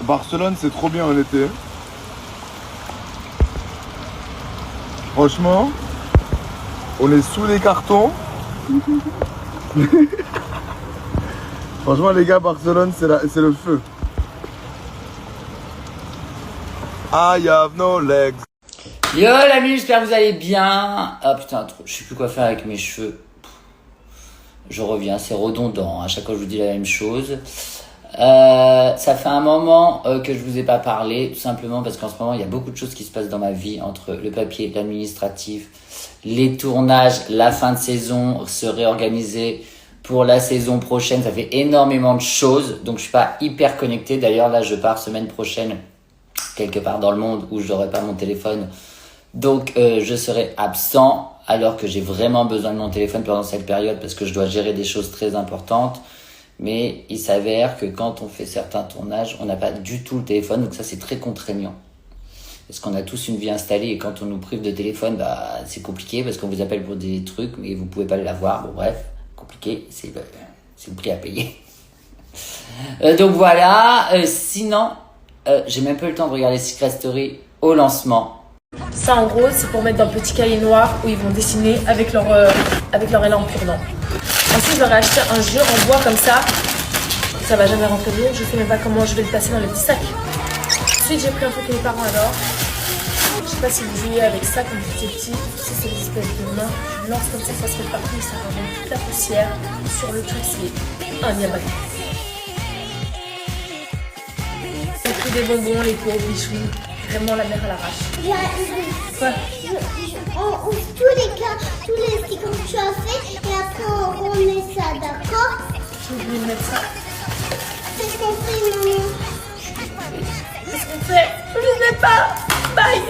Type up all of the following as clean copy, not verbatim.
Barcelone, c'est trop bien en été. Franchement, on est sous les cartons. Franchement, les gars, Barcelone, c'est le feu. I have no legs. Yo l'ami, j'espère que vous allez bien. Ah putain, je sais plus quoi faire avec mes cheveux. Je reviens, c'est redondant. À chaque fois, je vous dis la même chose. Ça fait un moment que je vous ai pas parlé, tout simplement parce qu'en ce moment, il y a beaucoup de choses qui se passent dans ma vie, entre le papier, l'administratif, les tournages, la fin de saison, se réorganiser pour la saison prochaine. Ça fait énormément de choses, donc je suis pas hyper connecté. D'ailleurs, là, je pars semaine prochaine quelque part dans le monde où je n'aurai pas mon téléphone. Donc, je serai absent alors que j'ai vraiment besoin de mon téléphone pendant cette période parce que je dois gérer des choses très importantes. Mais il s'avère que quand on fait certains tournages, on n'a pas du tout le téléphone. Donc ça, c'est très contraignant. Parce qu'on a tous une vie installée et quand on nous prive de téléphone, bah, c'est compliqué parce qu'on vous appelle pour des trucs mais vous pouvez pas l'avoir. Bon, bref, compliqué. C'est le prix à payer. Donc voilà. Sinon, j'ai même pas eu le temps de regarder Secret Story au lancement. Ça en gros c'est pour mettre dans le petit cahier noir où ils vont dessiner avec leur élan pur-dent. Ensuite je leur ai acheté un jeu en bois comme ça. Ça va jamais rentrer dedans, je sais même pas comment je vais le passer dans le petit sac. Ensuite j'ai pris un truc que mes parents adorent. Je sais pas si vous jouez avec ça quand vous étiez petit. C'est des espèces de mains. Je lance comme ça se fait partout, ça ramène toute la poussière. Sur le truc c'est un yabat. J'ai pris des bonbons, les pauvres bichous. Vraiment la mère à l'arrache. Quoi? Tous les petits comme tu as fait, et après on remet ça, d'accord? Tu veux mettre ça? C'est ce qu'on fait, maman. Qu'est-ce qu'on fait? Je ne sais pas. Bye.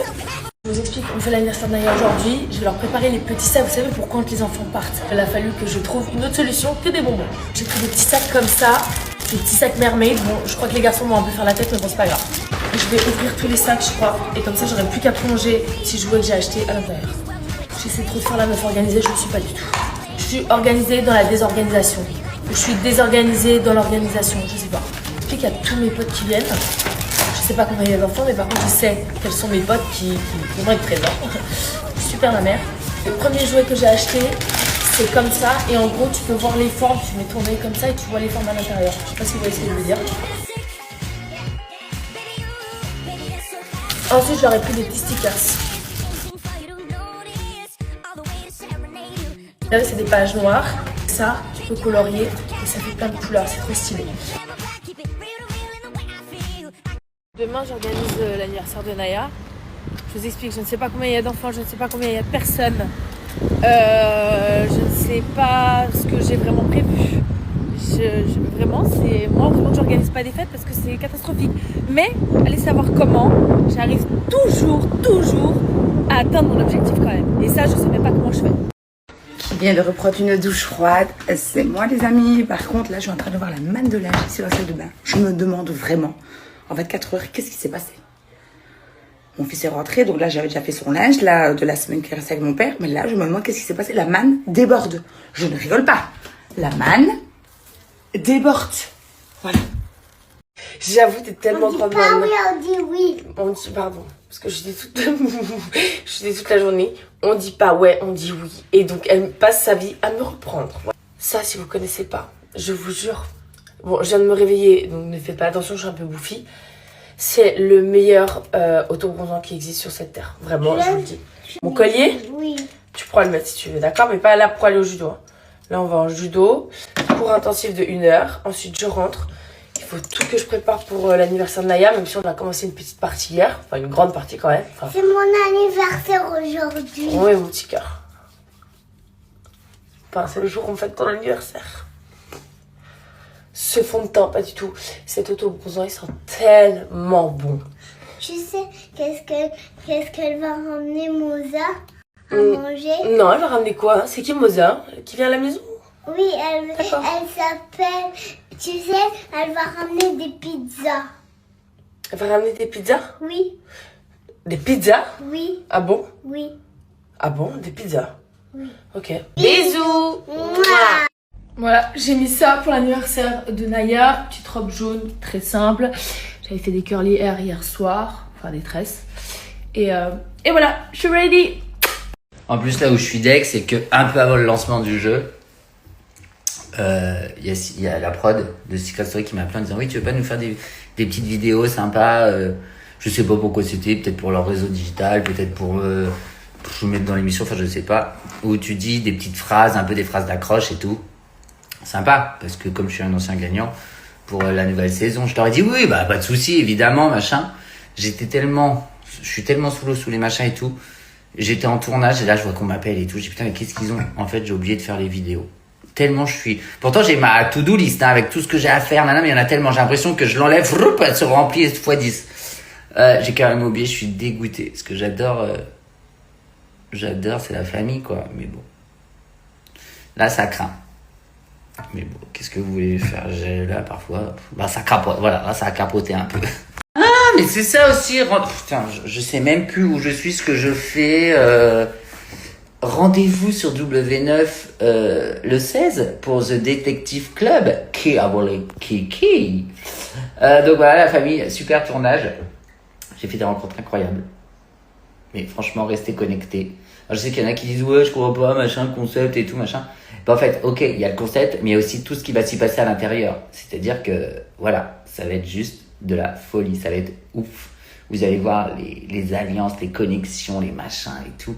Je vous explique, on fait l'anniversaire de Naya aujourd'hui. Je vais leur préparer les petits sacs, vous savez, pour quand les enfants partent. Il a fallu que je trouve une autre solution que des bonbons. J'ai pris des petits sacs comme ça, des petits sacs mermaid. Bon, je crois que les garçons vont un peu faire la tête, mais bon, c'est pas grave. Je vais ouvrir tous les sacs, je crois, et comme ça, j'aurai plus qu'à plonger si jouets que j'ai acheté à l'intérieur. J'essaie trop de faire la meuf organisée, je ne suis pas du tout. Je suis organisée dans la désorganisation. Je suis désorganisée dans l'organisation, je sais pas. Je sais qu'il y a tous mes potes qui viennent. Je sais pas combien il y a d'enfants, mais par contre, je sais quels sont mes potes qui vont être présents. Je suis super ma mère. Le premier jouet que j'ai acheté, c'est comme ça, et en gros, tu peux voir les formes. Tu mets tourner comme ça et tu vois les formes à l'intérieur. Je sais pas si vous voyez ce que je veux dire. Ensuite, j'aurais pris des petits stickers. Là, c'est des pages noires. Ça, tu peux colorier et ça fait plein de couleurs. C'est trop stylé. Demain, j'organise l'anniversaire de Naya. Je vous explique, je ne sais pas combien il y a d'enfants, je ne sais pas combien il y a de personnes. Je ne sais pas ce que j'ai vraiment prévu. Vraiment, c'est moi, heureusement que j'organise pas des fêtes parce que c'est catastrophique. Mais allez savoir comment, j'arrive toujours à atteindre mon objectif quand même. Et ça, je sais même pas comment je fais. Qui vient de reprendre une douche froide, c'est moi les amis. Par contre, là, je suis en train de voir la manne de linge ici dans la salle de bain. Je me demande vraiment, en 24 heures, qu'est-ce qui s'est passé? Mon fils est rentré, donc là, j'avais déjà fait son linge, là, de la semaine qui restait avec mon père. Mais là, je me demande qu'est-ce qui s'est passé. La manne déborde. Je ne rigole pas. La manne déborde. Voilà. J'avoue, t'es tellement grande maman. Oui, on dit oui. On dit, pardon, parce que je dis toute la journée. On dit pas ouais, on dit oui. Et donc, elle passe sa vie à me reprendre. Ça, si vous connaissez pas, je vous jure. Bon, je viens de me réveiller, donc ne faites pas attention, je suis un peu bouffie. C'est le meilleur autobronzant qui existe sur cette terre. Vraiment, je vous le dis. Mon collier, Oui. tu pourras le mettre si tu veux, d'accord? Mais pas là pour aller au judo. Là, on va en judo. Cours intensif de 1 heure. Ensuite, je rentre. Il faut tout que je prépare pour l'anniversaire de Naya, même si on a commencé une petite partie hier. Enfin, une grande partie quand même. Enfin, C'est mon anniversaire aujourd'hui. oui, mon petit cœur. Enfin, c'est le jour où on fête ton anniversaire. Ce fond de teint, pas du tout. Cet autobronzant, il sent tellement bon. Tu sais qu'est-ce qu'elle va ramener Moza à manger? Non, elle va ramener quoi? C'est qui Moza? Qui vient à la maison? Oui, elle s'appelle, tu sais, elle va ramener des pizzas. Elle va ramener des pizzas? Oui, Des pizzas? oui, Ah bon? oui. Ah bon? Des pizzas? Oui. Ok. Bisous! Mouah. Voilà, j'ai mis ça pour l'anniversaire de Naya. Petite robe jaune, très simple. J'avais fait des curly hair hier soir, enfin des tresses. Et voilà, je suis ready. En plus, là où je suis deck, c'est que un peu avant le lancement du jeu, il y a la prod de Secret Story qui m'a appelé en disant oui, tu veux pas nous faire des petites vidéos sympas, je sais pas pourquoi c'était, peut-être pour leur réseau digital, peut-être pour vous mettre dans l'émission, enfin je sais pas, où tu dis des petites phrases, un peu des phrases d'accroche et tout. Sympa, parce que comme je suis un ancien gagnant pour la nouvelle saison, je leur ai dit oui, bah pas de souci, évidemment, machin. Je suis tellement sous l'eau, sous les machins et tout. J'étais en tournage et là je vois qu'on m'appelle et tout. Je dis putain, mais qu'est-ce qu'ils ont? En fait, j'ai oublié de faire les vidéos. Tellement je suis. Pourtant, j'ai ma to-do list hein, avec tout ce que j'ai à faire. Mais il y en a tellement. J'ai l'impression que je l'enlève, elle se remplit x 10. J'ai carrément oublié. Je suis dégoûté. Ce que j'adore, c'est la famille, quoi. Mais bon, là, ça craint. Mais bon, qu'est-ce que vous voulez faire? Là, parfois, bah ça capote. Voilà, là, ça a capoté un peu. Ah, mais c'est ça aussi. Putain, je sais même plus où je suis, ce que je fais. Rendez-vous sur W9 le 16 pour The Detective Club. Qui a volé Kiki. Donc voilà, la famille, super tournage. J'ai fait des rencontres incroyables. Mais franchement, restez connectés. Alors, je sais qu'il y en a qui disent ouais, je comprends pas, machin, concept et tout, machin. Ben, en fait, ok, il y a le concept, mais il y a aussi tout ce qui va s'y passer à l'intérieur. C'est-à-dire que, voilà, ça va être juste de la folie, ça va être ouf. Vous allez voir les alliances, les connexions, les machins et tout.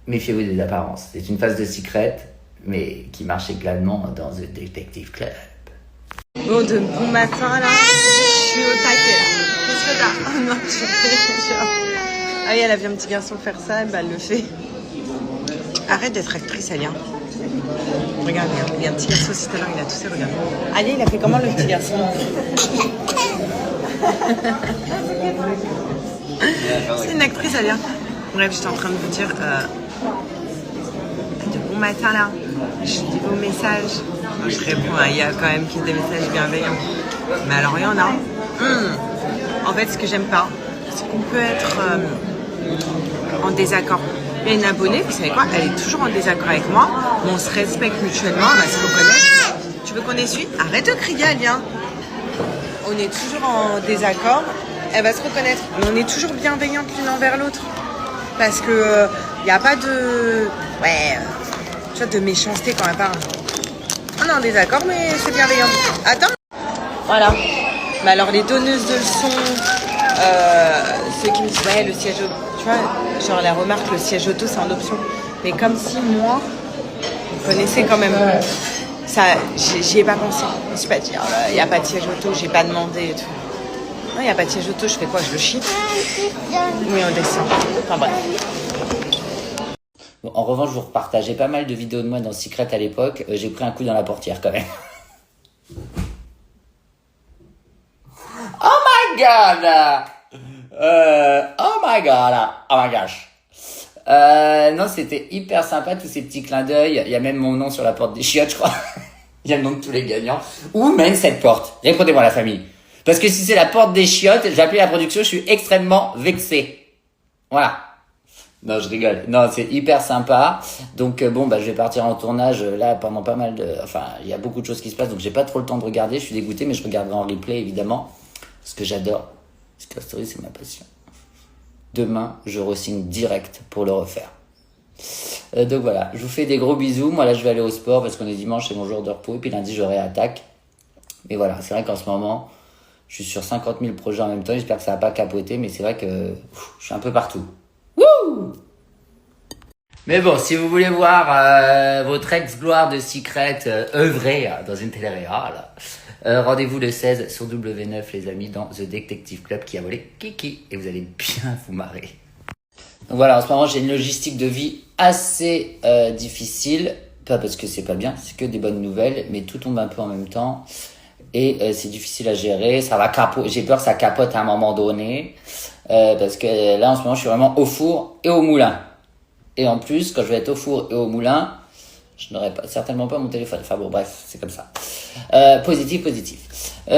Méfiez-vous des apparences. C'est une phase de secret, mais qui marche également dans The Detective Club. Bon, de bon matin, là, je suis au taquet, là. Qu'est-ce que t'as? Oh non, je fais genre... Ah oui, elle a vu un petit garçon faire ça, bah, elle le fait. Arrête d'être actrice, Alia. Regarde, il y a un petit garçon aussi tout à l'heure, il a toussé, regarde. Alia, il a fait comment, le petit garçon? C'est une actrice, Alia. Bref, j'étais en train de vous dire... de bon matin, là. Je dis vos messages. Je réponds, il y a quand même des messages bienveillants. Mais alors, il y en a. En fait, ce que j'aime pas, c'est qu'on peut être en désaccord. Il y a une abonnée, vous savez quoi, elle est toujours en désaccord avec moi, mais on se respecte mutuellement, on va se reconnaître. Tu veux qu'on essuie? Arrête de crier, Alia. On est toujours en désaccord, elle va se reconnaître. Mais on est toujours bienveillantes l'une envers l'autre. Parce que il n'y a pas de... tu vois, de méchanceté quand elle parle. On est en désaccord, mais c'est bienveillant. Attends. Voilà. Mais alors, les donneuses de leçons, ceux qui me disent, ouais, le siège auto, tu vois, genre la remarque, le siège auto, c'est en option. Mais comme si moi, vous connaissez quand même, ça, j'y ai pas pensé. Je me suis pas dit, il n'y a pas de siège auto, j'ai pas demandé et tout. Non, il n'y a pas de siège auto, je fais quoi? Je le chie? Oui, on descend. Enfin bref. Bon, en revanche, je vous repartageais pas mal de vidéos de moi dans Secret à l'époque. J'ai pris un coup dans la portière quand même. Oh my god! Oh my god! Oh my gosh! Non, c'était hyper sympa, tous ces petits clins d'œil. Il y a même mon nom sur la porte des chiottes, je crois. Il y a le nom de tous les gagnants. Où mène cette porte? Répondez-moi, la famille. Parce que si c'est la porte des chiottes, j'ai appelé la production, je suis extrêmement vexé. Voilà. Non, je rigole. Non, c'est hyper sympa. Donc bon, bah je vais partir en tournage là pendant pas mal de... Enfin, il y a beaucoup de choses qui se passent, donc j'ai pas trop le temps de regarder. Je suis dégoûté, mais je regarderai en replay, évidemment. Parce que j'adore. Secret Story, c'est ma passion. Demain, je re-signe direct pour le refaire. Donc voilà, je vous fais des gros bisous. Moi là, je vais aller au sport parce qu'on est dimanche, c'est mon jour de repos. Et puis lundi, j'aurai attaque. Mais voilà, c'est vrai qu'en ce moment... Je suis sur 50 000 projets en même temps. J'espère que ça va pas capoter, mais c'est vrai que je suis un peu partout. Wouh! Mais bon, si vous voulez voir votre ex-gloire de Secret œuvrer dans une télé-réal, rendez-vous le 16 sur W9, les amis, dans The Detective Club qui a volé Kiki. Et vous allez bien vous marrer. Donc voilà, en ce moment, j'ai une logistique de vie assez difficile. Pas parce que c'est pas bien, c'est que des bonnes nouvelles, mais tout tombe un peu en même temps. Et c'est difficile à gérer, ça va j'ai peur que ça capote à un moment donné, parce que là en ce moment je suis vraiment au four et au moulin. Et en plus, quand je vais être au four et au moulin, je n'aurai certainement pas mon téléphone. Enfin bon, bref, c'est comme ça. Positif.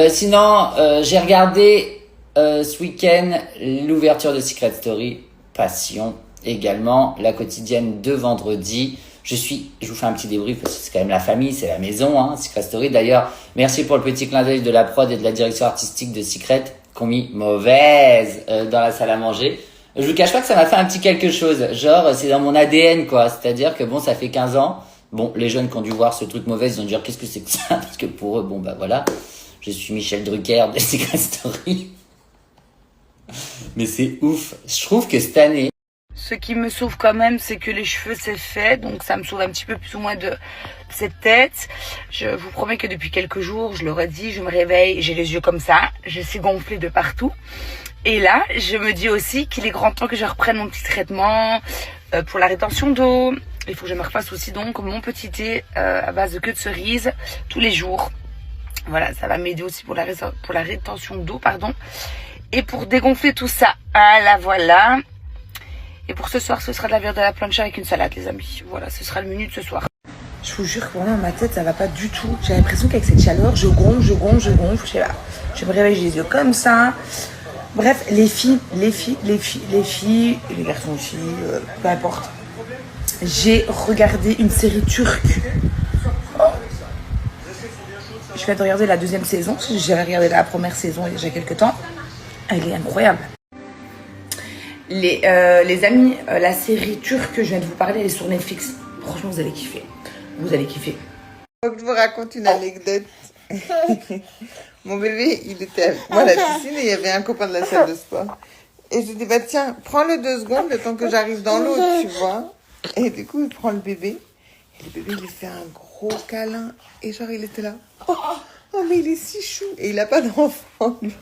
Sinon, j'ai regardé ce week-end l'ouverture de Secret Story, passion également, la quotidienne de vendredi. Je vous fais un petit débrief parce que c'est quand même la famille, c'est la maison, hein, Secret Story. D'ailleurs, merci pour le petit clin d'œil de la prod et de la direction artistique de Secret qui ont mis mauvaise dans la salle à manger. Je vous cache pas que ça m'a fait un petit quelque chose. Genre, c'est dans mon ADN, quoi. C'est-à-dire que bon, ça fait 15 ans. Bon, les jeunes qui ont dû voir ce truc mauvais, ils vont dire qu'est-ce que c'est que ça? Parce que pour eux, bon, bah voilà. Je suis Michel Drucker de Secret Story. Mais c'est ouf. Je trouve que cette année, Ce qui me sauve quand même, c'est que les cheveux, c'est fait. Donc, ça me sauve un petit peu plus ou moins de cette tête. Je vous promets que depuis quelques jours, je l'aurais dit, je me réveille, j'ai les yeux comme ça. Je suis gonflée de partout. Et là, je me dis aussi qu'il est grand temps que je reprenne mon petit traitement pour la rétention d'eau. Il faut que je me refasse aussi donc mon petit thé à base de queue de cerise tous les jours. Voilà, ça va m'aider aussi pour la rétention d'eau, pardon. Et pour dégonfler tout ça. Ah là, voilà. Et pour ce soir, ce sera de la viande à la plancha avec une salade, les amis. Voilà, ce sera le menu de ce soir. Je vous jure que vraiment, ma tête, ça va pas du tout. J'ai l'impression qu'avec cette chaleur, je gonfle. Je sais pas. Je me réveille, j'ai les yeux comme ça. Bref, les filles, les garçons aussi, peu importe. J'ai regardé une série turque. Je viens de regarder la 2e saison. J'avais regardé la première saison il y a déjà quelques temps. Elle est incroyable. Les amis, la série turque que je viens de vous parler, elle est sur Netflix. Franchement, vous allez kiffer. Vous allez kiffer. Faut que je vous raconte une anecdote. Mon bébé, il était avec moi à la piscine et il y avait un copain de la salle de sport. Et je lui dis, bah tiens, prends-le 2 secondes le temps que j'arrive dans l'eau, tu vois. Et du coup, il prend le bébé. Et le bébé, il lui fait un gros câlin. Et genre, il était là. Oh, mais il est si chou. Et il a pas d'enfant, lui.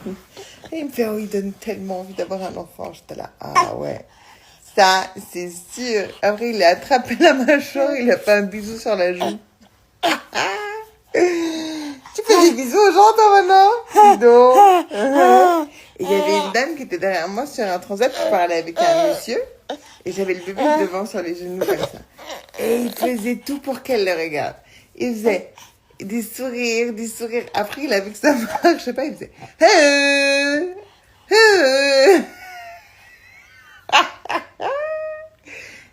Et il me fait, oh, il donne tellement envie d'avoir un enfant. J'étais là, ah ouais. Ça, c'est sûr. Après, il a attrapé la mâchoire, il a fait un bisou sur la joue. Tu fais des bisous aux gens, toi, maintenant? Dis donc. Et il y avait une dame qui était derrière moi sur un transat, je parlais avec un monsieur. Et j'avais le bébé devant sur les genoux comme ça. Et il faisait tout pour qu'elle le regarde. Il faisait des sourires. Après, il a vu que ça marchait pas, il faisait...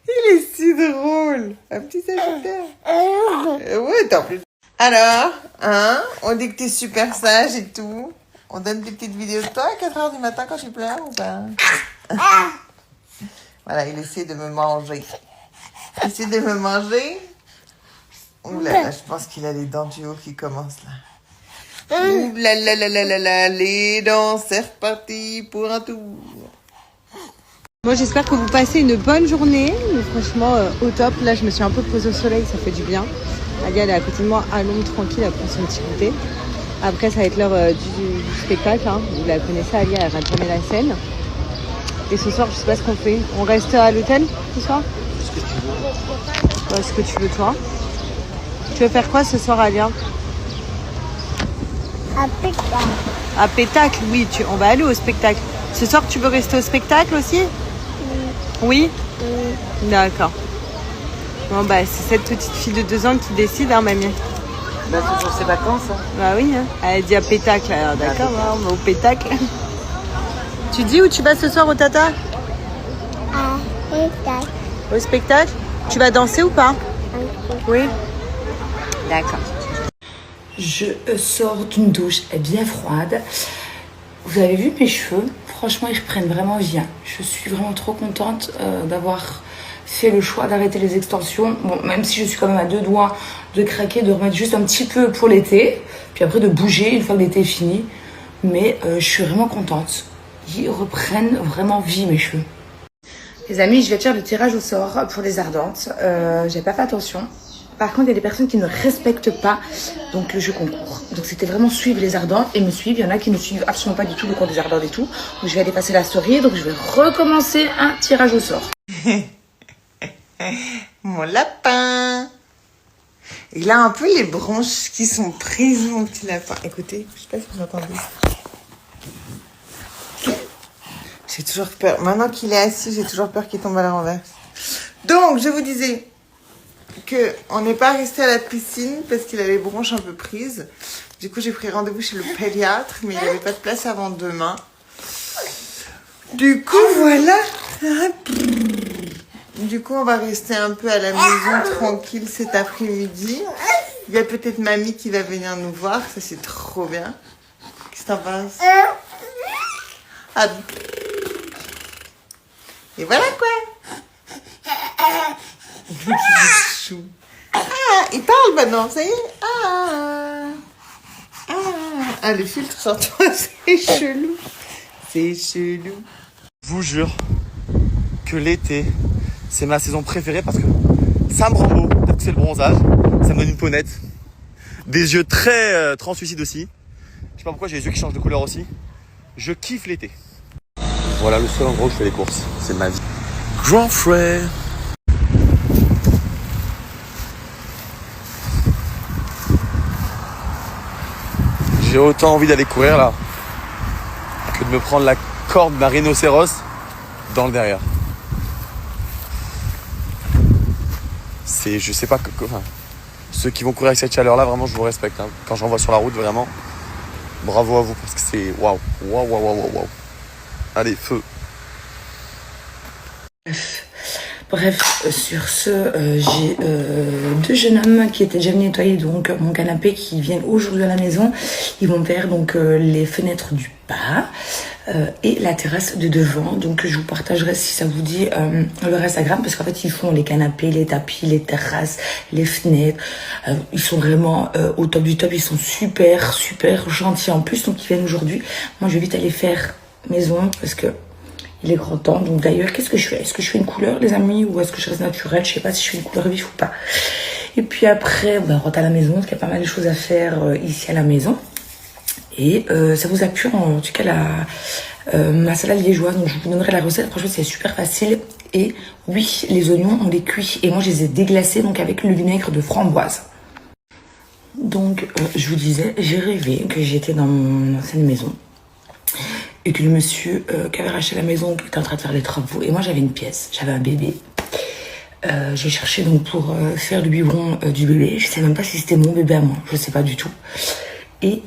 Il est si drôle. Un petit sagittaire. Ouais, t'en plus. Alors, hein, on dit que t'es super sage et tout. On donne des petites vidéos de toi à 4h du matin quand tu pleures ou pas? Voilà, il essaie de me manger. Ouh là là, je pense qu'il a les dents du haut qui commencent là. Ouh là là là là là là, les dents, c'est reparti pour un tour. Moi j'espère que vous passez une bonne journée, franchement au top. Là je me suis un peu posée au soleil, ça fait du bien. Alia elle est à côté de moi à l'ombre tranquille, elle prend son petit goûter. Après ça va être l'heure du spectacle, hein. Vous la connaissez, Alia elle va tourner la scène. Et ce soir je sais pas ce qu'on fait. On reste à l'hôtel ce soir? Ce que tu veux toi. Tu veux faire quoi ce soir Alia? À Pékin. À Pétacle, oui, on va aller au spectacle. Ce soir tu veux rester au spectacle aussi? Oui. D'accord. Bon bah c'est cette petite fille de 2 ans qui décide, hein mamie. Bah, c'est pour ses vacances. Hein. Bah oui, hein. Elle dit à Pétacle, alors d'accord, on va au Pétacle. Tu dis où tu vas ce soir au Tata? À Pékin. Au spectacle? Tu vas danser ou pas? Oui. D'accord. Je sors d'une douche bien froide. Vous avez vu mes cheveux? Franchement, ils reprennent vraiment bien. Je suis vraiment trop contente d'avoir fait le choix d'arrêter les extensions. Bon, même si je suis quand même à 2 doigts de craquer, de remettre juste un petit peu pour l'été. Puis après de bouger une fois que l'été est fini. Mais je suis vraiment contente. Ils reprennent vraiment vie, mes cheveux. Les amis, je vais faire le tirage au sort pour les ardentes. J'ai pas fait attention. Par contre, il y a des personnes qui ne respectent pas donc le jeu concours. Donc c'était vraiment suivre les ardentes et me suivre. Il y en a qui ne suivent absolument pas du tout le compte des ardentes et tout. Donc je vais aller passer la story. Donc je vais recommencer un tirage au sort. Mon lapin. Il a un peu les branches qui sont prises, mon petit lapin. Écoutez, je sais pas si vous entendez. J'ai toujours peur. Maintenant qu'il est assis, j'ai toujours peur qu'il tombe à la renverse. Donc, je vous disais que on n'est pas resté à la piscine parce qu'il a les bronches un peu prises. Du coup, j'ai pris rendez-vous chez le pédiatre, mais il n'y avait pas de place avant demain. Du coup, voilà. Du coup, on va rester un peu à la maison tranquille cet après-midi. Il y a peut-être mamie qui va venir nous voir. Ça, c'est trop bien. Qu'est-ce que t'en penses? Ah. Et voilà quoi. Chou. Ah, il parle maintenant, ça y est. Ah, le filtre sur toi, c'est chelou. C'est chelou. Je vous jure que l'été, c'est ma saison préférée parce que ça me rend beau. Peut-être que c'est le bronzage. Ça me donne une peau nette. Des yeux très translucides aussi. Je sais pas pourquoi j'ai les yeux qui changent de couleur aussi. Je kiffe l'été. Voilà le seul endroit où je fais les courses. C'est ma vie. Grand frère. J'ai autant envie d'aller courir là que de me prendre la corde d'un rhinocéros dans le derrière. Je sais pas enfin, ceux qui vont courir avec cette chaleur là, vraiment je vous respecte, hein. Quand j'en vois sur la route, vraiment bravo à vous parce que c'est waouh. Allez, feu. Bref, sur ce, j'ai deux jeunes hommes qui étaient déjà venus nettoyer donc mon canapé qui viennent aujourd'hui à la maison. Ils vont faire donc les fenêtres du bas et la terrasse de devant. Donc je vous partagerai si ça vous dit leur Instagram parce qu'en fait ils font les canapés, les tapis, les terrasses, les fenêtres. Ils sont vraiment au top du top. Ils sont super gentils en plus. Donc ils viennent aujourd'hui. Moi je vais vite aller faire maison parce que il est grand temps. Donc d'ailleurs, qu'est-ce que je fais? Est-ce que je fais une couleur, les amis, ou est-ce que je reste naturelle? Je sais pas si je fais une couleur vif ou pas. Et puis après, on rentre à la maison, parce qu'il y a pas mal de choses à faire ici à la maison. Et ça vous a plu, en tout cas, ma salade liégeoise. Donc je vous donnerai la recette. Franchement, c'est super facile. Et oui, les oignons, on les cuit. Et moi, je les ai déglacés donc avec le vinaigre de framboise. Donc, je vous disais, j'ai rêvé que j'étais dans mon ancienne maison. Et que le monsieur qui avait racheté la maison qui était en train de faire les travaux. Et moi j'avais une pièce, j'avais un bébé. J'ai cherché donc pour faire le biberon du bébé. Je sais même pas si c'était mon bébé à moi, je sais pas du tout. Et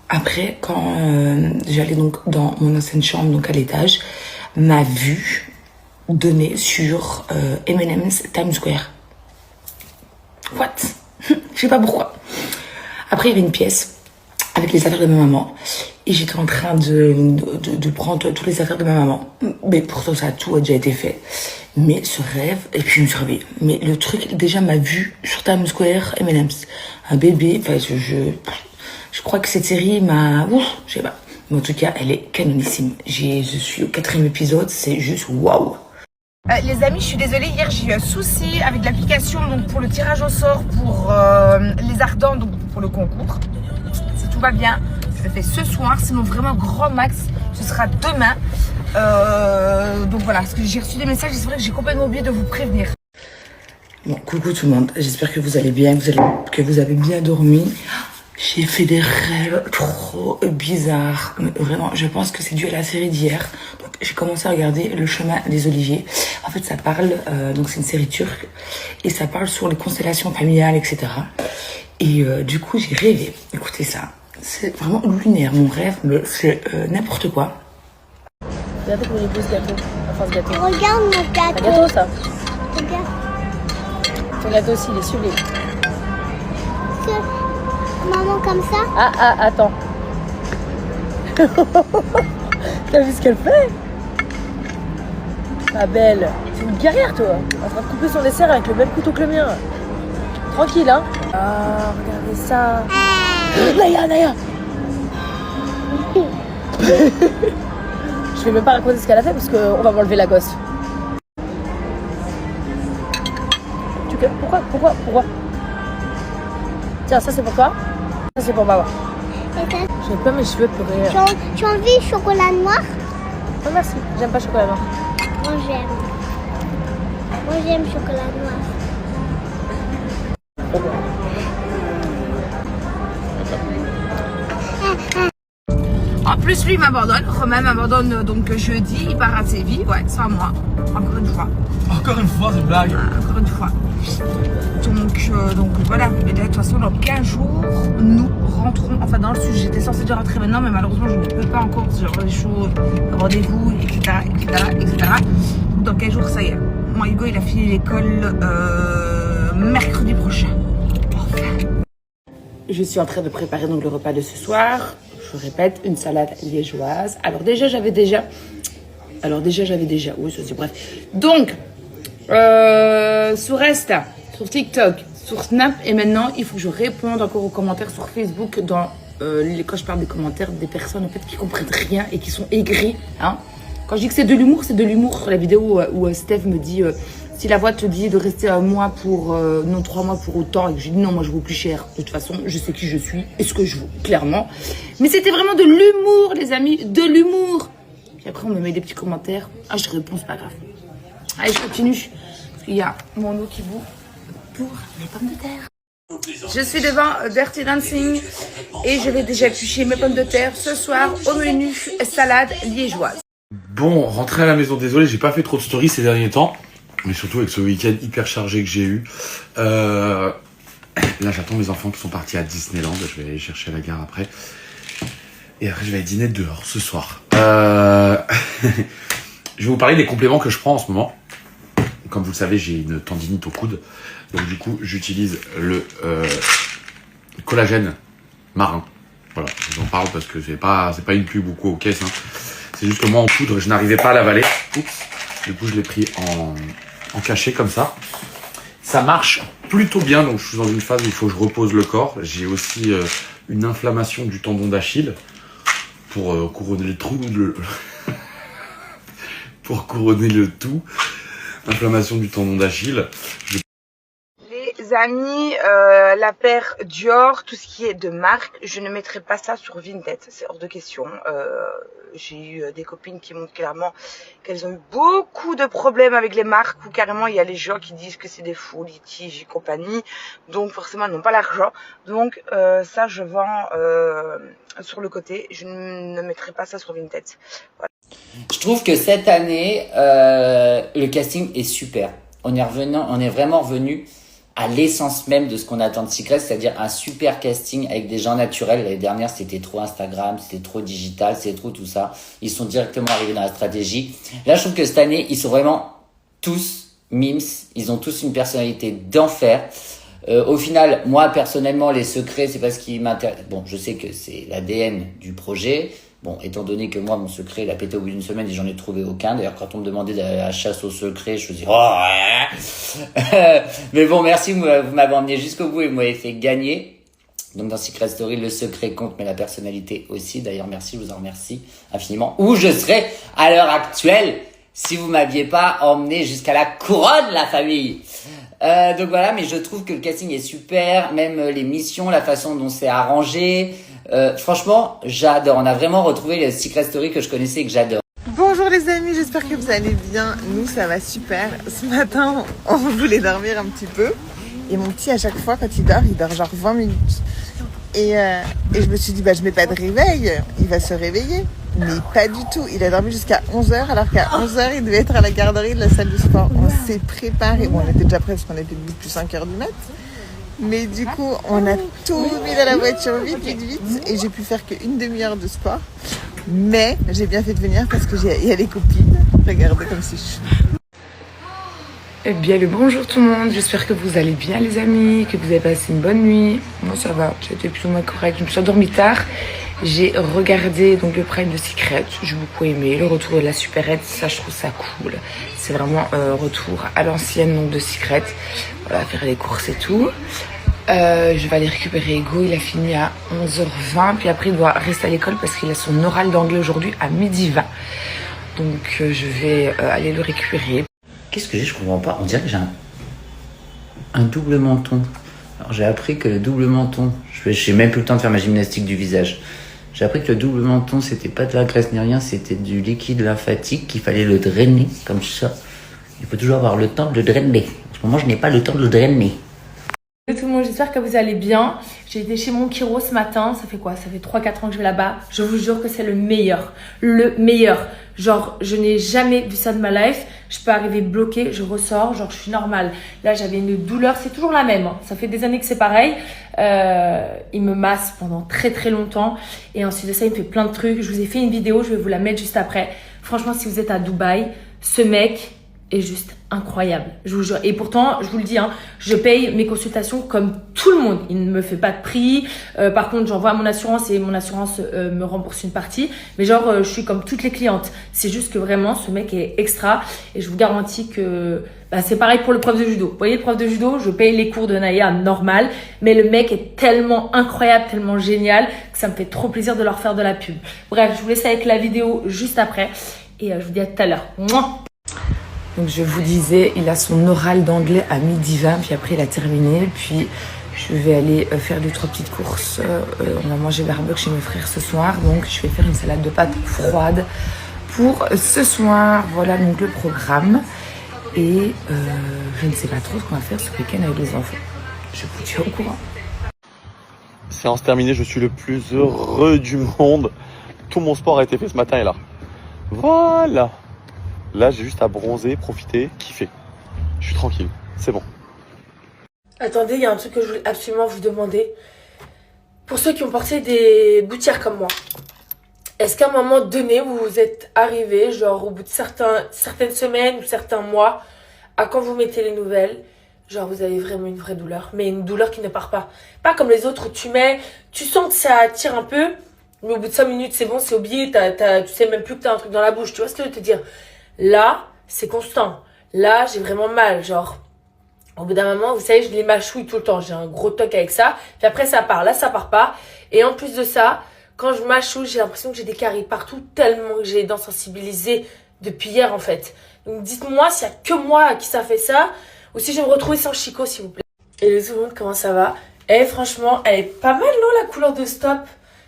après quand j'allais donc dans mon ancienne chambre, donc à l'étage, ma vue donnait sur M&M's Times Square. What? Je sais pas pourquoi. Après il y avait une pièce avec les affaires de ma maman. Et j'étais en train de prendre toutes les affaires de ma maman. Mais pourtant, ça tout a déjà été fait. Mais ce rêve, et puis je me suis réveillée. Mais le truc, déjà, m'a vu sur Times Square, M&M's. Un bébé, enfin, je crois que cette série m'a... Ouf, je sais pas. Mais en tout cas, elle est canonissime. Je suis au 4e épisode, c'est juste waouh. Les amis, je suis désolée, hier j'ai eu un souci avec l'application donc pour le tirage au sort pour les ardents, donc pour le concours. Si tout va bien, je le fais ce soir, sinon vraiment grand max, ce sera demain. Donc voilà, parce que j'ai reçu des messages et c'est vrai que j'ai complètement oublié de vous prévenir. Bon, coucou tout le monde, j'espère que vous allez bien, que vous avez bien dormi. J'ai fait des rêves trop bizarres. Mais vraiment, je pense que c'est dû à la série d'hier. Donc, j'ai commencé à regarder Le Chemin des Oliviers. En fait, ça parle, donc c'est une série turque, et ça parle sur les constellations familiales, etc. Et du coup, j'ai rêvé. Écoutez ça, c'est vraiment lunaire, mon rêve, mais c'est n'importe quoi. Regardez comment il est beau ce gâteau. Enfin, ce gâteau. Regarde mon gâteau. Un gâteau, ça. Regarde. Ton gâteau aussi, il est sublime. Maman, comme ça. Ah, attends. T'as vu ce qu'elle fait? Ma belle, c'est une guerrière, toi. En train de couper son dessert avec le même couteau que le mien. Tranquille, hein. Ah, regardez ça. Naya. Je vais même pas raconter ce qu'elle a fait parce qu'on va m'enlever la gosse. Pourquoi? Tiens, ça c'est pour toi. Ça c'est pour maman. J'aime pas mes cheveux pleurer. Tu as envie de chocolat noir? Oh merci, j'aime pas chocolat noir. Moi j'aime chocolat noir. En plus, lui m'abandonne. Romain m'abandonne donc jeudi. Il part à Séville. Ouais, sans moi. Encore une fois. Encore une fois, c'est blague. Encore une fois. Donc voilà. Et de toute façon, dans 15 jours, nous rentrons. Enfin, dans le sud, j'étais censée de rentrer maintenant, mais malheureusement, je ne peux pas encore. J'ai des choses, rendez-vous, etc. dans 15 jours, ça y est. Moi, Hugo, il a fini l'école mercredi prochain. Je suis en train de préparer donc le repas de ce soir. Je répète, une salade liégeoise. Alors déjà, j'avais déjà... Oui, ça c'est bref. Donc, sur Insta, sur TikTok, sur Snap, et maintenant, il faut que je réponde encore aux commentaires sur Facebook quand je parle des commentaires des personnes en fait qui comprennent rien et qui sont aigris. Hein. Quand je dis que c'est de l'humour sur la vidéo où Steph me dit si la voix te dit de rester 3 mois pour autant, et que je dis non, moi je vaux plus cher. De toute façon, je sais qui je suis et ce que je vaux, clairement. Mais c'était vraiment de l'humour, les amis, de l'humour. Puis après, on me met des petits commentaires. Ah, je réponds, c'est pas grave. Allez, je continue. Parce qu'il y a mon eau qui bout pour les pommes de terre. Je suis devant Dirty Dancing et je vais déjà éplucher mes pommes de terre ce soir au menu salade liégeoise. Bon, rentré à la maison, désolé, j'ai pas fait trop de stories ces derniers temps, mais surtout avec ce week-end hyper chargé que j'ai eu. Là, j'attends mes enfants qui sont partis à Disneyland, je vais aller les chercher à la gare après. Et après, je vais aller dîner dehors ce soir. Je vais vous parler des compléments que je prends en ce moment. Comme vous le savez, j'ai une tendinite au coude. Donc du coup, j'utilise le collagène marin. Voilà, je vous en parle parce que c'est pas une pub ou quoi aux caisses. Hein. C'est juste que moi, en poudre, je n'arrivais pas à l'avaler. Oups. Du coup, je l'ai pris en cachet comme ça. Ça marche plutôt bien. Donc je suis dans une phase où il faut que je repose le corps. J'ai aussi une inflammation du tendon d'Achille pour couronner le trou pour couronner le tout. Inflammation du tendon d'Achille. Les amis, la paire Dior, tout ce qui est de marque, je ne mettrai pas ça sur Vinted, c'est hors de question. J'ai eu des copines qui montrent clairement qu'elles ont eu beaucoup de problèmes avec les marques, où carrément il y a les gens qui disent que c'est des faux litiges et compagnie, donc forcément elles n'ont pas l'argent. Donc ça je vends sur le côté, je ne mettrai pas ça sur Vinted. Voilà. Je trouve que cette année, le casting est super. On est vraiment revenu à l'essence même de ce qu'on attend de Secret, c'est-à-dire un super casting avec des gens naturels. L'année dernière, c'était trop Instagram, c'était trop digital, c'était trop tout ça. Ils sont directement arrivés dans la stratégie. Là, je trouve que cette année, ils sont vraiment tous mimes. Ils ont tous une personnalité d'enfer. Au final, moi, personnellement, les secrets, c'est parce qu'ils m'intéressent. Bon, je sais que c'est l'ADN du projet. Bon, étant donné que moi, mon secret, il a pété au bout d'une semaine et j'en ai trouvé aucun. D'ailleurs, quand on me demandait d'aller à la chasse au secret, je me dis, oh, ouais. Mais bon, merci, vous m'avez emmené jusqu'au bout et vous m'avez fait gagner. Donc, dans Secret Story, le secret compte, mais la personnalité aussi. D'ailleurs, merci, je vous en remercie infiniment. Où je serais à l'heure actuelle si vous m'aviez pas emmené jusqu'à la couronne, la famille. Donc voilà, mais je trouve que le casting est super, même les missions, la façon dont c'est arrangé. Franchement, j'adore. On a vraiment retrouvé le Secret Story que je connaissais et que j'adore. Bonjour les amis, j'espère que vous allez bien. Nous, ça va super. Ce matin, on voulait dormir un petit peu. Et mon petit, à chaque fois, quand il dort genre 20 minutes. Et je me suis dit, je mets pas de réveil, il va se réveiller. Mais pas du tout. Il a dormi jusqu'à 11h, alors qu'à 11h, il devait être à la garderie de la salle de sport. On s'est préparé. Bon, on était déjà prêts parce qu'on était depuis 5h du mat'. Mais du coup, on a tout mis dans la voiture vite. Et j'ai pu faire qu'une demi-heure de sport. Mais j'ai bien fait de venir parce qu'il y a les copines. Regardez comme c'est chou. Eh bien, le bonjour tout le monde. J'espère que vous allez bien, les amis, que vous avez passé une bonne nuit. Moi, ça va. C'était plus ou moins correct. Je me suis endormie tard. J'ai regardé donc le Prime de Secret. J'ai beaucoup aimé. Le retour de la supérette, ça, je trouve ça cool. C'est vraiment un retour à l'ancienne donc de Secret. Voilà, faire les courses et tout. Je vais aller récupérer Hugo. Il a fini à 11h20. Puis après, il doit rester à l'école parce qu'il a son oral d'anglais aujourd'hui à 12h20. Donc, je vais aller le récupérer. Qu'est-ce que j'ai? Je comprends pas. On dirait que j'ai un double menton. Alors, j'ai appris que le double menton... J'ai même plus le temps de faire ma gymnastique du visage. J'ai appris que le double menton, c'était pas de la graisse ni rien, c'était du liquide lymphatique qu'il fallait le drainer, comme ça. Il faut toujours avoir le temps de le drainer. En ce moment, je n'ai pas le temps de le drainer. Salut tout le monde, j'espère que vous allez bien. J'ai été chez mon chiro ce matin, ça fait quoi? Ça fait 3-4 ans que je vais là-bas. Je vous jure que c'est le meilleur. Le meilleur. Genre, je n'ai jamais vu ça de ma life. Je peux arriver bloquée, je ressors, genre je suis normale. Là, j'avais une douleur, c'est toujours la même. Hein. Ça fait des années que c'est pareil. Il me masse pendant très longtemps. Et ensuite de ça, il me fait plein de trucs. Je vous ai fait une vidéo, je vais vous la mettre juste après. Franchement, si vous êtes à Dubaï, ce mec, est juste incroyable, je vous jure. Et pourtant, je vous le dis, hein, je paye mes consultations comme tout le monde. Il ne me fait pas de prix. Par contre, j'envoie à mon assurance et mon assurance me rembourse une partie. Mais genre, je suis comme toutes les clientes. C'est juste que vraiment, ce mec est extra. Et je vous garantis que c'est pareil pour le prof de judo. Vous voyez, le prof de judo, je paye les cours de Naya normal. Mais le mec est tellement incroyable, tellement génial que ça me fait trop plaisir de leur faire de la pub. Bref, je vous laisse avec la vidéo juste après. Et je vous dis à tout à l'heure. Mouah. Donc je vous disais, il a son oral d'anglais à 12h20, puis après il a terminé. Puis je vais aller faire 2-3 petites courses. On va manger barbecue chez mes frères ce soir. Donc je vais faire une salade de pâtes froide pour ce soir. Voilà donc le programme. Et je ne sais pas trop ce qu'on va faire ce week-end avec les enfants. Je vous tiens au courant. Séance terminée, je suis le plus heureux du monde. Tout mon sport a été fait ce matin et là. Voilà. Là, j'ai juste à bronzer, profiter, kiffer. Je suis tranquille, c'est bon. Attendez, il y a un truc que je voulais absolument vous demander. Pour ceux qui ont porté des gouttières comme moi, est-ce qu'à un moment donné, vous vous êtes arrivé, genre au bout de certaines semaines ou certains mois, à quand vous mettez les nouvelles, genre vous avez vraiment une vraie douleur, mais une douleur qui ne part pas. Pas comme les autres où tu sens que ça tire un peu, mais au bout de 5 minutes, c'est bon, c'est oublié, tu sais même plus que t'as un truc dans la bouche, tu vois ce que je veux te dire? Là, c'est constant. Là, j'ai vraiment mal, genre... Au bout d'un moment, vous savez, je les mâchouille tout le temps. J'ai un gros toc avec ça. Puis après, ça part. Là, ça part pas. Et en plus de ça, quand je mâchouille, j'ai l'impression que j'ai des caries partout tellement que j'ai les dents sensibilisées depuis hier, en fait. Donc, dites-moi s'il y a que moi à qui ça fait ça ou si je vais me retrouver sans Chico, s'il vous plaît. Et tout le monde, comment ça va? Franchement, elle est pas mal, non, la couleur de Stop?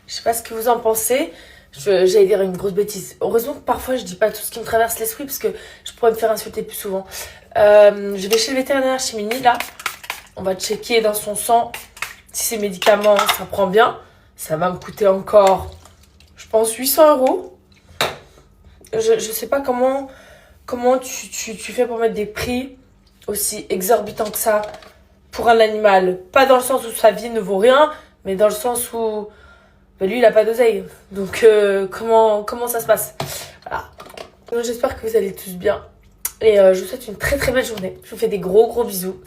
Je sais pas ce que vous en pensez. J'allais dire une grosse bêtise. Heureusement que parfois, je dis pas tout ce qui me traverse l'esprit parce que je pourrais me faire insulter plus souvent. Je vais chez le vétérinaire, chez Mini, là. On va checker dans son sang si ces médicaments, ça prend bien. Ça va me coûter encore, je pense, 800 €. Je sais pas comment tu fais pour mettre des prix aussi exorbitants que ça pour un animal. Pas dans le sens où sa vie ne vaut rien, mais dans le sens où lui, il a pas d'oseille. Donc, comment ça se passe? Voilà. Donc, j'espère que vous allez tous bien. Et je vous souhaite une très très belle journée. Je vous fais des gros bisous.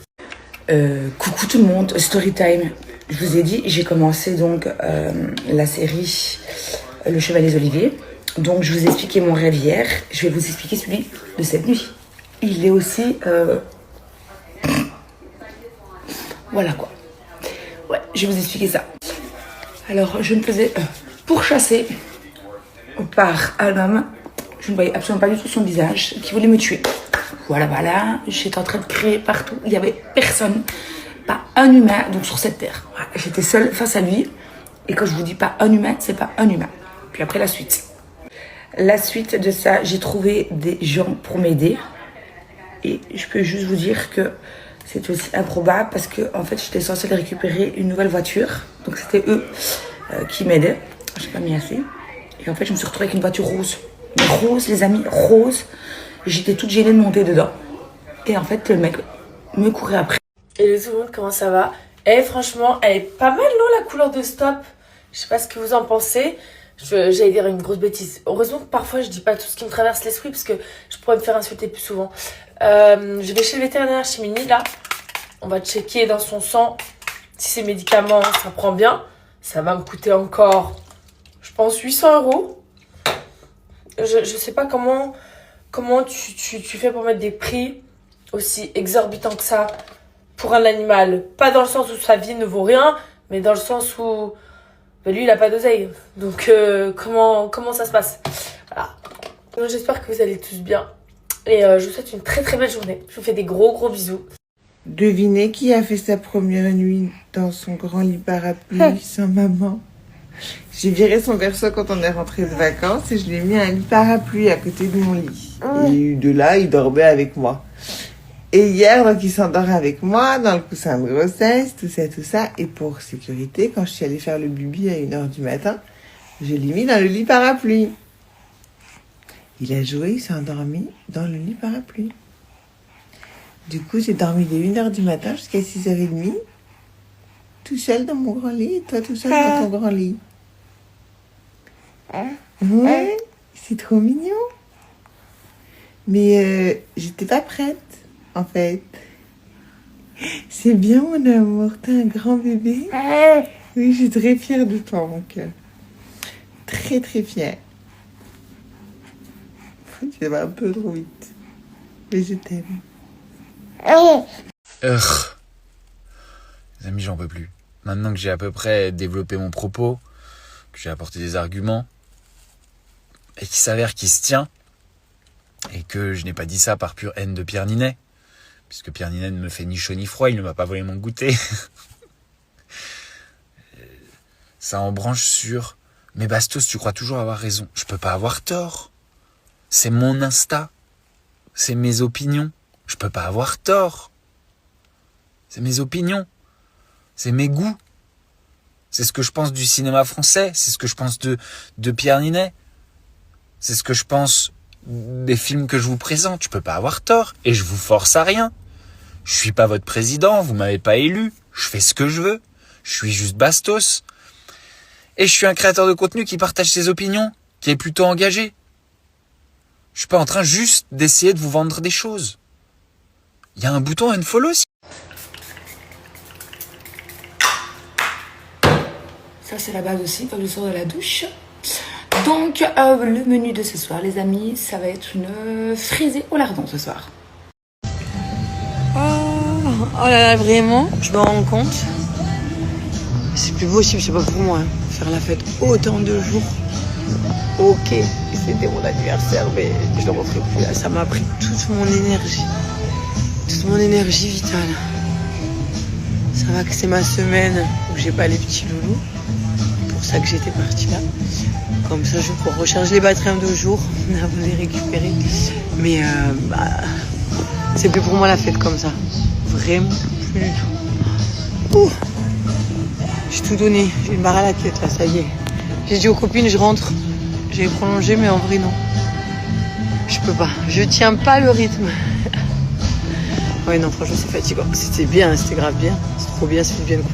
Coucou tout le monde, story time. Je vous ai dit, j'ai commencé donc la série Le Chevalier des Oliviers. Donc je vous ai expliqué mon rêve hier. Je vais vous expliquer celui de cette nuit. Il est aussi... Voilà quoi. Ouais, je vais vous expliquer ça. Alors je me faisais pourchasser par un homme. Je ne voyais absolument pas du tout son visage, qui voulait me tuer. Voilà, j'étais en train de crier partout. Il n'y avait personne, pas un humain donc sur cette terre. Voilà, j'étais seule face à lui. Et quand je vous dis pas un humain, c'est pas un humain. Puis après la suite. La suite de ça, j'ai trouvé des gens pour m'aider. Et je peux juste vous dire que c'est aussi improbable parce que en fait, j'étais censée récupérer une nouvelle voiture. Donc c'était eux qui m'aidaient. J'ai pas mis assez. Et en fait, je me suis retrouvée avec une voiture rose. Mais rose, les amis, rose. J'étais toute gênée de monter dedans. Et en fait, le mec me courait après. Et tout le monde, comment ça va? Franchement, elle est pas mal, non, la couleur de Stop? Je sais pas ce que vous en pensez. J'allais dire une grosse bêtise. Heureusement que parfois, je dis pas tout ce qui me traverse l'esprit parce que je pourrais me faire insulter plus souvent. Je vais chez le vétérinaire, chez Mini, là. On va checker dans son sang si ces médicaments, ça prend bien. Ça va me coûter encore, je pense, 800 €. Je sais pas comment tu fais pour mettre des prix aussi exorbitants que ça pour un animal. Pas dans le sens où sa vie ne vaut rien, mais dans le sens où lui, il a pas d'oseille. Donc, comment ça se passe? Voilà. Donc, j'espère que vous allez tous bien. Et je vous souhaite une très très belle journée. Je vous fais des gros bisous. Devinez qui a fait sa première nuit dans son grand lit parapluie sans maman? J'ai viré son berceau quand on est rentré de vacances et je l'ai mis un lit parapluie à côté de mon lit. Et de là, il dormait avec moi. Et hier, donc, il s'endort avec moi dans le coussin de grossesse, tout ça. Et pour sécurité, quand je suis allée faire le bibi à 1h du matin, je l'ai mis dans le lit parapluie. Il a joué, il s'est endormi dans le lit parapluie. Du coup, j'ai dormi de 1h du matin jusqu'à 6h30, tout seul dans mon grand lit, et toi tout seul dans ton grand lit. Ouais, c'est trop mignon. Mais j'étais pas prête, en fait. C'est bien, mon amour. T'es un grand bébé. Oui, je suis très fière de toi, mon cœur. Très, très fière. Tu vas un peu trop vite. Mais je t'aime. Les amis, j'en peux plus. Maintenant que j'ai à peu près développé mon propos, que j'ai apporté des arguments, et qu'il s'avère qu'il se tient, et que je n'ai pas dit ça par pure haine de Pierre Ninet, puisque Pierre Ninet ne me fait ni chaud ni froid, il ne m'a pas volé mon goûter. Ça en branche sur... Mais Bastos, tu crois toujours avoir raison. Je peux pas avoir tort. C'est mon Insta. C'est mes opinions. Je peux pas avoir tort. C'est mes opinions. C'est mes goûts. C'est ce que je pense du cinéma français. C'est ce que je pense de Pierre Ninet. C'est ce que je pense des films que je vous présente. Je peux pas avoir tort. Et je vous force à rien. Je suis pas votre président. Vous m'avez pas élu. Je fais ce que je veux. Je suis juste Bastos. Et je suis un créateur de contenu qui partage ses opinions, qui est plutôt engagé. Je suis pas en train juste d'essayer de vous vendre des choses. Il y a un bouton unfollow. Ça, c'est la base aussi quand je sors de la douche. Donc, le menu de ce soir, les amis, ça va être une frisée au lardon ce soir. Oh là là, vraiment, je me rends compte. C'est plus possible, c'est pas pour moi. Faire la fête autant de jours. Ok, c'était mon anniversaire, mais je le referai plus là. Ça m'a pris toute mon énergie vitale. Ça va que c'est ma semaine où j'ai pas les petits loulous. C'est pour ça que j'étais partie là. Comme ça, je pourrais recharger les batteries en 2 jours, avant de les récupérer. Mais c'est plus pour moi la fête comme ça. Vraiment plus du tout. Ouh. J'ai tout donné, j'ai une barre à la tête là, ça y est. J'ai dit aux copines, je rentre. J'ai prolongé, mais en vrai, non. Je peux pas, je tiens pas le rythme. Ouais, non, franchement, c'est fatigant. C'était bien, c'était grave bien. C'est trop bien, c'est bien cool.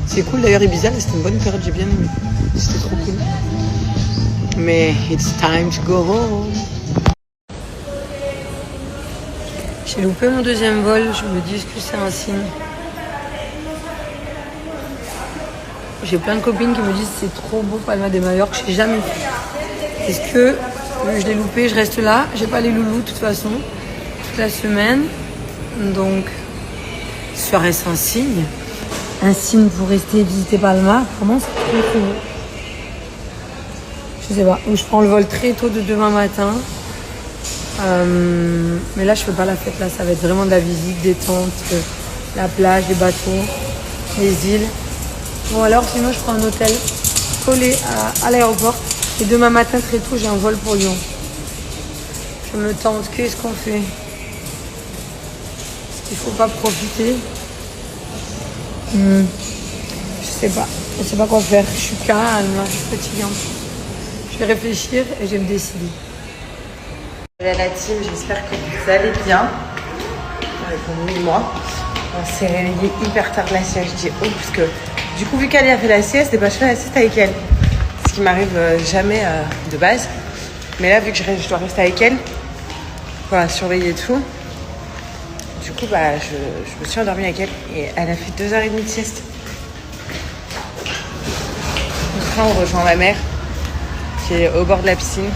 C'est cool d'ailleurs, Ibiza, c'était une bonne période, j'ai bien aimé. C'était trop cool. Mais it's time to go home. J'ai loupé mon 2e vol, je me dis que c'est un signe. J'ai plein de copines qui me disent c'est trop beau Palma de Majorque, j'ai jamais fait. Est-ce que je l'ai loupé, je reste là, j'ai pas les loulous de toute façon, toute la semaine. Donc, serait-ce un signe? Un signe pour rester visiter Palma? Vraiment, c'est trop beau. Je sais pas, ou je prends le vol très tôt de demain matin. Mais là, je fais pas la fête, là, ça va être vraiment de la visite, détente, la plage, les bateaux, les îles. Bon alors sinon je prends un hôtel collé à l'aéroport et demain matin très tôt j'ai un vol pour Lyon. Je me tente, qu'est-ce qu'on fait? Est-ce qu'il faut pas profiter? Je sais pas quoi faire, je suis calme, là, je suis fatiguante. Je vais réfléchir et je vais me décider. Salut la team, j'espère que vous allez bien. Avec moi, on s'est réveillé hyper tard la sieste, je dis oh parce que du coup, vu qu'elle a fait la sieste, je fais la sieste avec elle. Ce qui m'arrive jamais de base. Mais là, vu que je dois rester avec elle, voilà, surveiller tout. Du coup, je me suis endormie avec elle et elle a fait 2h30 de sieste. Donc là, on rejoint ma mère qui est au bord de la piscine.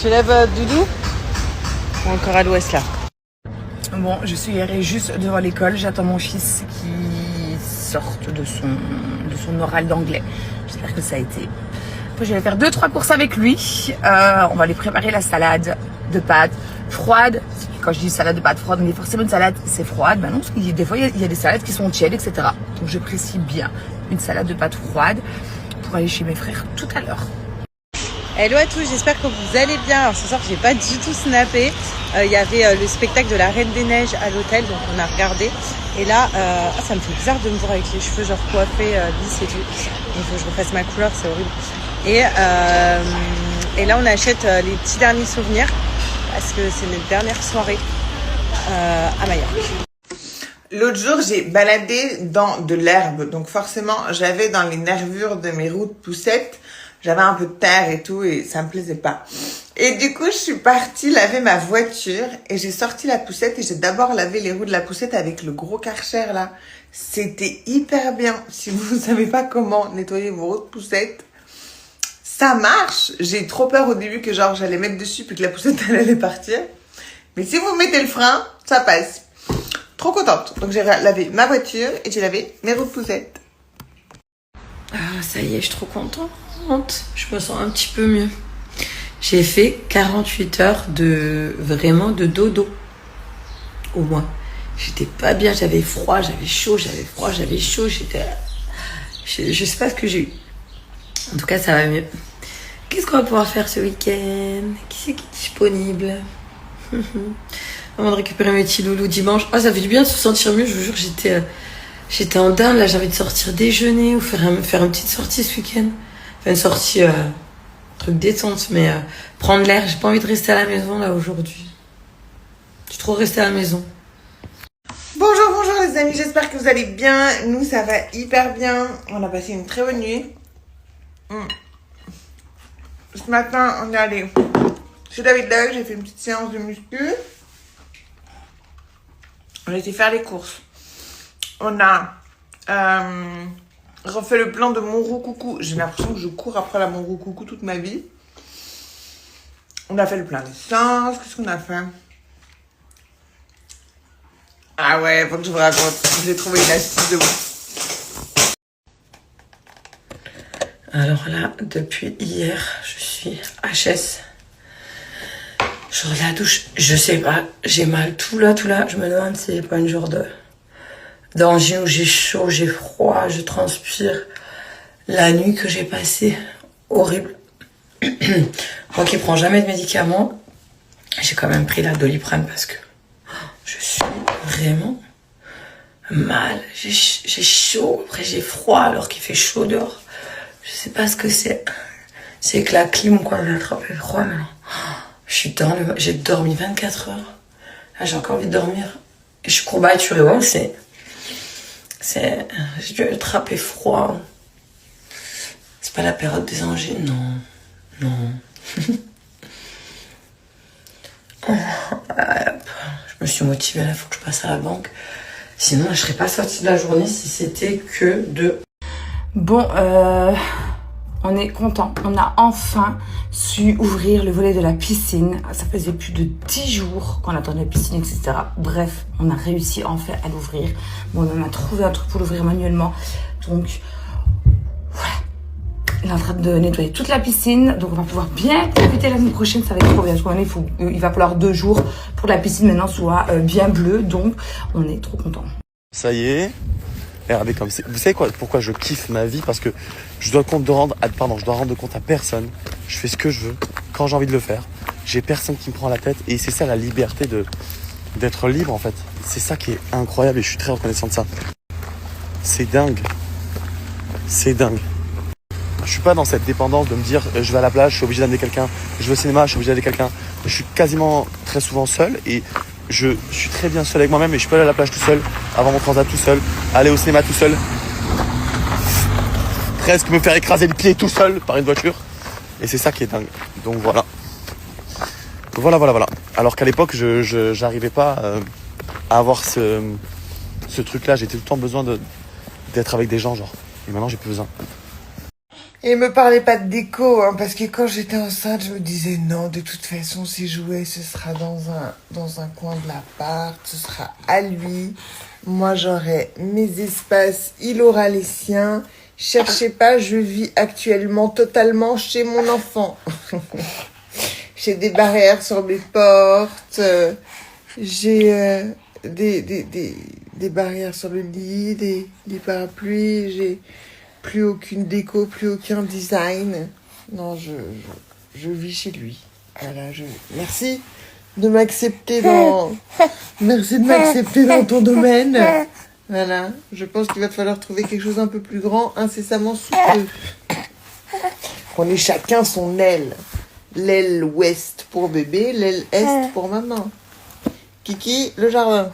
Tu lèves Doudou ou encore à l'ouest là? Bon, je suis garée juste devant l'école. J'attends mon fils qui sorte de son oral d'anglais. J'espère que ça a été. Après, je vais faire 2-3 courses avec lui. On va lui préparer la salade de pâtes froide. Quand je dis salade de pâtes froide, on dit forcément une salade, c'est froide. Ben non, parce que des fois, il y a des salades qui sont tièdes, etc. Donc, je précise bien une salade de pâtes froide pour aller chez mes frères tout à l'heure. Hello à tous, j'espère que vous allez bien. Alors ce soir, j'ai pas du tout snappé. Il y avait le spectacle de la Reine des Neiges à l'hôtel, donc on a regardé. Et là, ça me fait bizarre de me voir avec les cheveux genre coiffés, lisses et tout. Il faut que je refasse ma couleur, c'est horrible. Et là, on achète les petits derniers souvenirs parce que c'est notre dernière soirée à Majorque. L'autre jour, j'ai baladé dans de l'herbe. Donc forcément, j'avais dans les nervures de mes roues de poussette j'avais un peu de terre et tout et ça me plaisait pas. Et du coup, je suis partie laver ma voiture et j'ai sorti la poussette et j'ai d'abord lavé les roues de la poussette avec le gros Karcher là. C'était hyper bien. Si vous savez pas comment nettoyer vos roues de poussette, ça marche. J'ai eu trop peur au début que genre j'allais mettre dessus puis que la poussette elle allait partir. Mais si vous mettez le frein, ça passe. Trop contente. Donc j'ai lavé ma voiture et j'ai lavé mes roues de poussette. Ah, ça y est, je suis trop contente. Je me sens un petit peu mieux. J'ai fait 48 heures de dodo. Au moins. J'étais pas bien, j'avais froid, j'avais chaud, j'avais froid, j'avais chaud. Je sais pas ce que j'ai eu. En tout cas, ça va mieux. Qu'est-ce qu'on va pouvoir faire ce week-end? Qui c'est qui est disponible? Avant de récupérer mes petits loulous dimanche. Ah, ça fait du bien de se sentir mieux, je vous jure, j'étais en down, là j'ai envie de sortir déjeuner ou faire une petite sortie ce week-end. Enfin une sortie, truc détente, mais prendre l'air, j'ai pas envie de rester à la maison là aujourd'hui. Je suis trop restée à la maison. Bonjour les amis, j'espère que vous allez bien. Nous ça va hyper bien, on a passé une très bonne nuit. Ce matin on est allé chez David Doug, j'ai fait une petite séance de muscu. On a été faire les courses. On a refait le plan de Monroe-Coucou. J'ai l'impression que je cours après la Monroe-Coucou toute ma vie. On a fait le plein d'essence. Qu'est-ce qu'on a fait? Ah ouais, faut que je vous raconte. J'ai trouvé une astuce de ouf. Alors là, depuis hier, je suis HS. Je regarde la douche, je sais pas, j'ai mal tout là. Je me demande si c'est pas une genre d'angine où j'ai chaud, j'ai froid, je transpire. La nuit que j'ai passée, horrible. Moi qui prends jamais de médicaments, j'ai quand même pris la Doliprane parce que je suis vraiment mal. J'ai chaud, après j'ai froid alors qu'il fait chaud dehors. Je sais pas ce que c'est. C'est que la clim ou quoi, j'ai attrapé froid maintenant. J'ai dormi 24 heures. Là, j'ai encore envie de dormir. Et je suis courbaturée. Ouais, j'ai dû attraper froid. C'est pas la période des angines, non. Je me suis motivée, là, faut que je passe à la banque. Sinon, je serais pas sortie de la journée si c'était que de... Bon, on est content. On a enfin su ouvrir le volet de la piscine. Ça faisait plus de 10 jours qu'on attendait la piscine, etc. Bref, on a réussi enfin à l'ouvrir. Bon, on a trouvé un truc pour l'ouvrir manuellement. Donc, voilà. Il est en train de nettoyer toute la piscine. Donc, on va pouvoir bien profiter l'année prochaine. Ça va être trop bien. Il va falloir 2 jours pour que la piscine maintenant soit bien bleue. Donc, on est trop content. Ça y est. Regardez comme c'est. Vous savez quoi, pourquoi je kiffe ma vie? Parce que je dois rendre compte à personne. Je fais ce que je veux, quand j'ai envie de le faire. J'ai personne qui me prend la tête. Et c'est ça la liberté d'être libre en fait. C'est ça qui est incroyable et je suis très reconnaissant de ça. C'est dingue. C'est dingue. Je suis pas dans cette dépendance de me dire je vais à la plage, je suis obligé d'amener quelqu'un. Je vais au cinéma, je suis obligé d'amener quelqu'un. Je suis quasiment très souvent seul et je suis très bien seul avec moi-même et je peux aller à la plage tout seul, avoir mon transat tout seul, aller au cinéma tout seul, presque me faire écraser le pied tout seul par une voiture. Et c'est ça qui est dingue. Donc voilà. Voilà. Alors qu'à l'époque, je j'arrivais pas à avoir ce truc-là. J'ai tout le temps besoin d'être avec des gens, genre. Et maintenant, j'ai plus besoin. Et me parlez pas de déco, hein, parce que quand j'étais enceinte, je me disais non, de toute façon, ces jouets, ce sera dans un coin de l'appart, ce sera à lui. Moi, j'aurai mes espaces, il aura les siens. Cherchez pas, je vis actuellement totalement chez mon enfant. J'ai des barrières sur mes portes, j'ai des barrières sur le lit, des parapluies, j'ai plus aucune déco, plus aucun design. Non, je vis chez lui. Voilà, merci de m'accepter dans ton domaine. Voilà, je pense qu'il va te falloir trouver quelque chose un peu plus grand incessamment sous peu. Qu'on ait chacun son aile. L'aile ouest pour bébé, l'aile est pour maman. Kiki, le jardin.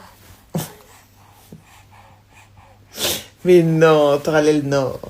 Mais non, t'auras l'aile nord.